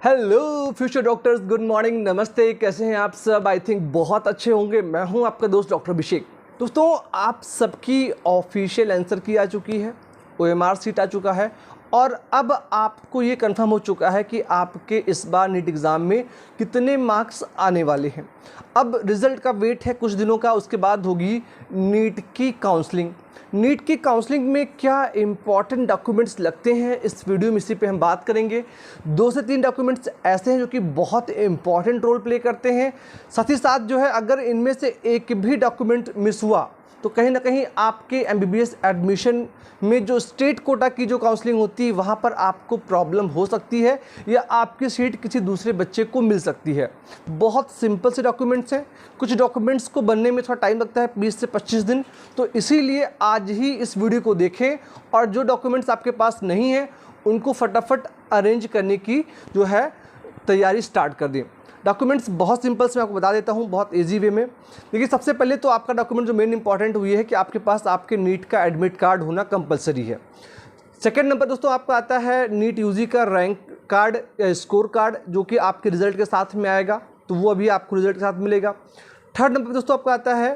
Hello future doctors, good morning, नमस्ते। कैसे हैं आप सब? आई थिंक बहुत अच्छे होंगे। मैं हूं आपका दोस्त डॉक्टर अभिषेक। दोस्तों, आप सबकी ऑफिशियल आंसर की आ चुकी है, OMR सीट आ चुका है और अब आपको ये कंफर्म हो चुका है कि आपके इस बार नीट एग्ज़ाम में कितने मार्क्स आने वाले हैं। अब रिज़ल्ट का वेट है कुछ दिनों का, उसके बाद होगी नीट की काउंसलिंग। नीट की काउंसलिंग में क्या इंपॉर्टेंट डॉक्यूमेंट्स लगते हैं, इस वीडियो में इसी पे हम बात करेंगे। 2 से 3 डॉक्यूमेंट्स ऐसे हैं जो कि बहुत इंपॉर्टेंट रोल प्ले करते हैं। साथ ही साथ जो है, अगर इनमें से एक भी डॉक्यूमेंट मिस हुआ तो कहीं ना कहीं आपके MBBS एडमिशन में जो स्टेट कोटा की जो काउंसलिंग होती है वहाँ पर आपको प्रॉब्लम हो सकती है या आपकी सीट किसी दूसरे बच्चे को मिल सकती है। बहुत सिंपल से डॉक्यूमेंट्स हैं। कुछ डॉक्यूमेंट्स को बनने में थोड़ा टाइम लगता है, 20 से 25 दिन। तो इसीलिए आज ही इस वीडियो को देखें और जो डॉक्यूमेंट्स आपके पास नहीं हैं उनको फटाफट अरेंज करने की जो है तैयारी स्टार्ट कर दें। डॉक्यूमेंट्स बहुत सिंपल से मैं आपको बता देता हूँ, बहुत इजी वे में। देखिए, सबसे पहले तो आपका डॉक्यूमेंट जो मेन इंपॉर्टेंट हुई है कि आपके पास आपके नीट का एडमिट कार्ड होना कंपलसरी है। सेकंड नंबर दोस्तों आपका आता है नीट यूजी का रैंक कार्ड या स्कोर कार्ड, जो कि आपके रिजल्ट के साथ में आएगा, तो वो अभी आपको रिजल्ट के साथ मिलेगा। थर्ड नंबर दोस्तों आपका आता है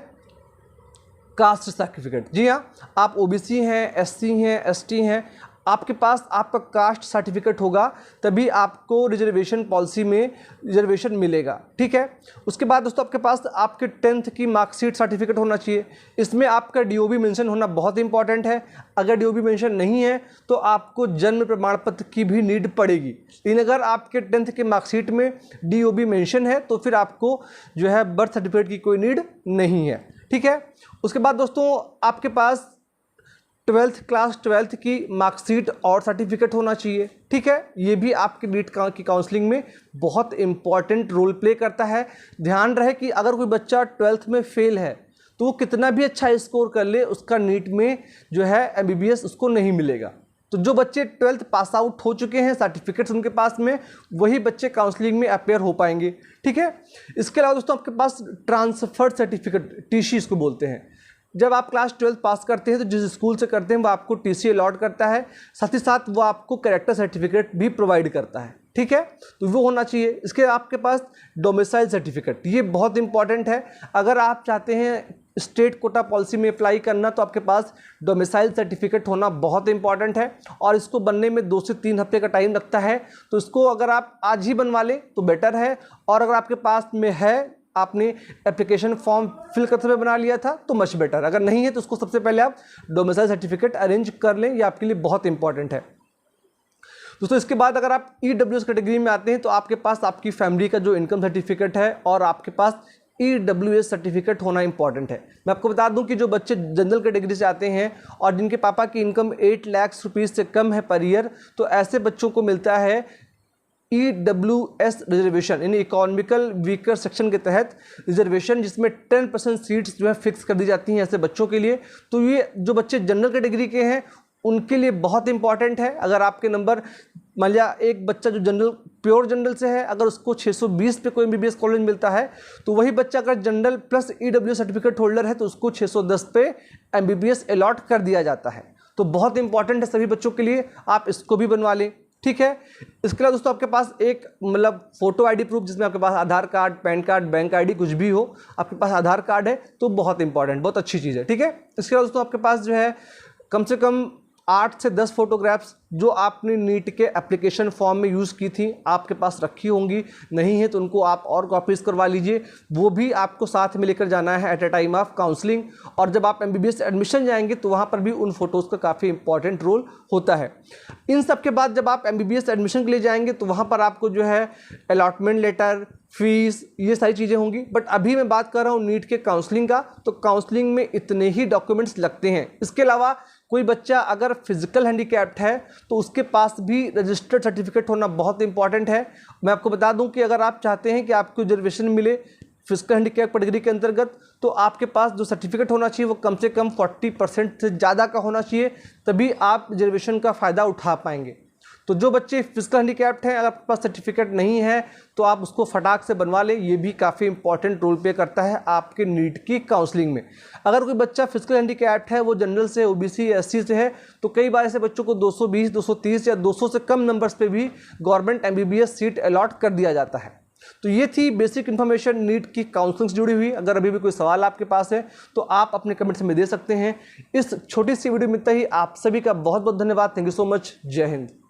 कास्ट सर्टिफिकेट। जी हाँ, आप OBC हैं, SC हैं, ST हैं, आपके पास आपका कास्ट सर्टिफिकेट होगा तभी आपको रिजर्वेशन पॉलिसी में रिजर्वेशन मिलेगा। ठीक है। उसके बाद दोस्तों आपके पास आपके 10th की मार्कशीट सर्टिफिकेट होना चाहिए। इसमें आपका DOB मेंशन होना बहुत इंपॉर्टेंट है। अगर DOB मेंशन नहीं है तो आपको जन्म प्रमाण पत्र की भी नीड पड़ेगी, लेकिन अगर आपके 10th के मार्कशीट में DOB मेंशन है तो फिर आपको जो है बर्थ सर्टिफिकेट की कोई नीड नहीं है। ठीक है। उसके बाद दोस्तों आपके पास 12th की मार्कशीट और सर्टिफिकेट होना चाहिए। ठीक है। ये भी आपके नीट की काउंसलिंग में बहुत इंपॉर्टेंट रोल प्ले करता है। ध्यान रहे कि अगर कोई बच्चा 12th में फेल है तो वो कितना भी अच्छा स्कोर कर ले, उसका नीट में जो है MBBS उसको नहीं मिलेगा। तो जो बच्चे 12th पास आउट हो चुके हैं, सर्टिफिकेट्स उनके पास में, वही बच्चे काउंसलिंग में अपेयर हो पाएंगे। ठीक है। इसके अलावा दोस्तों आपके पास ट्रांसफर सर्टिफिकेट, TC इसको बोलते हैं। जब आप क्लास 12 पास करते हैं तो जिस स्कूल से करते हैं वो आपको TC अलॉट करता है, साथ ही साथ वो आपको कैरेक्टर सर्टिफिकेट भी प्रोवाइड करता है। ठीक है। तो वो होना चाहिए। इसके आपके पास डोमिसाइल सर्टिफिकेट, ये बहुत इंपॉर्टेंट है। अगर आप चाहते हैं स्टेट कोटा पॉलिसी में अप्लाई करना तो आपके पास डोमिसाइल सर्टिफिकेट होना बहुत इंपॉर्टेंट है और इसको बनने में 2 से 3 हफ्ते का टाइम लगता है। तो इसको अगर आप आज ही बनवा लें तो बेटर है, और अगर आपके पास में है, आपने एप्लीकेशन फॉर्म फिल करते हुए बना लिया था तो मच बेटर। अगर नहीं है तो उसको सबसे पहले आप डोमिसाइल सर्टिफिकेट अरेंज कर लें, ये आपके लिए बहुत इंपॉर्टेंट है दोस्तों। इसके बाद अगर आप EWS कैटेगरी में आते हैं तो आपके पास आपकी फैमिली का जो इनकम सर्टिफिकेट है और आपके पास EWS सर्टिफिकेट होना इंपॉर्टेंट है। मैं आपको बता दूं कि जो बच्चे जनरल कैटेगरी से आते हैं और जिनके पापा की इनकम 8 लाख रुपीज़ से कम है पर ईयर, तो ऐसे बच्चों को मिलता है EWS रिजर्वेशन, यानी इकोनॉमिकल वीकर सेक्शन के तहत रिजर्वेशन, जिसमें 10% सीट्स जो है फिक्स कर दी जाती हैं ऐसे बच्चों के लिए। तो ये जो बच्चे जनरल कैटेगरी के हैं उनके लिए बहुत इंपॉर्टेंट है। अगर आपके नंबर, मान लिया एक बच्चा जो जनरल प्योर जनरल से है, अगर उसको 620 पे कोई MBBS कॉलेज मिलता है तो वही बच्चा अगर general plus EWS certificate holder है तो उसको 610 पे MBBS अलॉट कर दिया जाता है। तो बहुत इंपॉर्टेंट है सभी बच्चों के लिए, आप इसको भी बनवा लें। ठीक है। इसके अलावा दोस्तों आपके पास एक फोटो ID प्रूफ, जिसमें आपके पास Aadhaar card, PAN card, bank ID कुछ भी हो, आपके पास आधार कार्ड है तो बहुत इंपॉर्टेंट, बहुत अच्छी चीज़ है। ठीक है। इसके अलावा दोस्तों आपके पास जो है कम से कम 8 से 10 फोटोग्राफ्स जो आपने नीट के एप्लीकेशन फॉर्म में यूज़ की थी आपके पास रखी होंगी, नहीं है तो उनको आप और कॉपीज़ करवा लीजिए। वो भी आपको साथ में लेकर जाना है at a time of counselling. और जब आप MBBS एडमिशन जाएंगे तो वहाँ पर भी उन फोटोज़ का काफ़ी इंपॉर्टेंट रोल होता है। इन सब के बाद जब आप MBBS एडमिशन के लिए जाएंगे तो वहाँ पर आपको जो है अलॉटमेंट लेटर, फीस, ये सारी चीज़ें होंगी। बट अभी मैं बात कर रहा हूँ नीट के काउंसलिंग का, तो काउंसलिंग में इतने ही डॉक्यूमेंट्स लगते हैं। इसके अलावा कोई बच्चा अगर फिजिकल हैंडीकैप्ड है तो उसके पास भी रजिस्टर्ड सर्टिफिकेट होना बहुत इंपॉर्टेंट है। मैं आपको बता दूं कि अगर आप चाहते हैं कि आपको रिजर्वेशन मिले फिजिकल हैंडीकैप कैटेगरी के अंतर्गत, तो आपके पास जो सर्टिफिकेट होना चाहिए वो कम से कम 40% से ज़्यादा का होना चाहिए, तभी आप रिजर्वेशन का फ़ायदा उठा पाएंगे। तो जो बच्चे फिजिकल हैंडीकैप्ड हैं, अगर आपके पास सर्टिफिकेट नहीं है तो आप उसको फटाक से बनवा लें। ये भी काफ़ी इंपॉर्टेंट रोल प्ले करता है आपके नीट की काउंसलिंग में। अगर कोई बच्चा फिजिकल हैंडीकैप्ड है, वो जनरल से, ओबीसी या एससी से है, तो कई बार ऐसे बच्चों को 220, 230 या 200 से कम नंबर्स पे भी गवर्नमेंट एमबीबीएस सीट अलॉट कर दिया जाता है। तो ये थी बेसिक इन्फॉर्मेशन नीट की काउंसलिंग से जुड़ी हुई। अगर अभी भी कोई सवाल आपके पास है तो आप अपने कमेंट्स में दे सकते हैं। इस छोटी सी वीडियो में इतना ही। आप सभी का बहुत बहुत धन्यवाद। Thank you so much. जय हिंद।